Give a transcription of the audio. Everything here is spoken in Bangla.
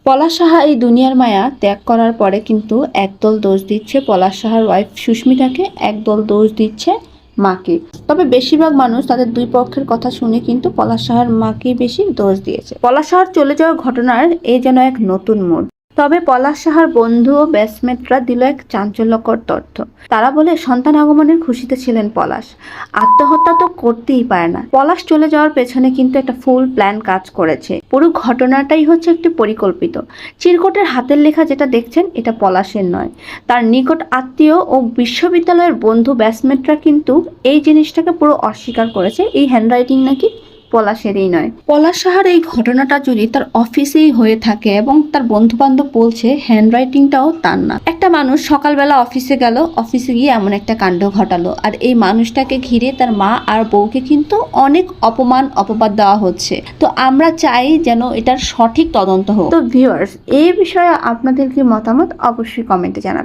পলাশ সাহা এই দুনিয়ার মায়া ত্যাগ করার পরে কিন্তু একদল দোষ দিচ্ছে পলাশ সাহার ওয়াইফ সুস্মিতাকে, একদল দোষ দিচ্ছে মাকে। তবে বেশিরভাগ মানুষ তাদের দুই পক্ষের কথা শুনে কিন্তু পলাশ সাহার মাকেই বেশি দোষ দিয়েছে। পলাশ সাহার চলে যাওয়ার ঘটনার এই যেন এক নতুন মোড়। তবে পলাশ সাহার বন্ধু ও ব্যাচমেটরা দিল এক চাঞ্চল্যকর তথ্য। তারা বলে সন্তান আগমনের খুশিতে ছিলেন পলাশ, আত্মহত্যা তো করতেই পারে না। পলাশ চলে যাওয়ার পেছনে কিন্তু একটা ফুল প্ল্যান কাজ করেছে। পুরো ঘটনাটাই হচ্ছে একটি পরিকল্পিত। চিরকুটের হাতের লেখা যেটা দেখছেন এটা পলাশের নয়, তার নিকট আত্মীয় ও বিশ্ববিদ্যালয়ের বন্ধু ব্যাচমেটরা কিন্তু এই জিনিসটাকে পুরো অস্বীকার করেছে। এই হ্যান্ডরাইটিং নাকি পলাশেরই নয়। পলাশ সাহার এই ঘটনাটা যদি তার অফিসেই হয়ে থাকে এবং তার বন্ধু বান্ধব বলছে হ্যান্ডরাইটিংটাও তার না। একটা মানুষ সকালবেলা অফিসে গেল, অফিসে গিয়ে এমন একটা কাণ্ড ঘটালো, আর এই মানুষটাকে ঘিরে তার মা আর বউকে কিন্তু অনেক অপমান অপবাদ দেওয়া হচ্ছে। তো আমরা চাই যেন এটার সঠিক তদন্ত হোক। তো ভিউয়ার্স, এই বিষয়ে আপনাদের কি মতামত অবশ্যই কমেন্টে জানাবেন।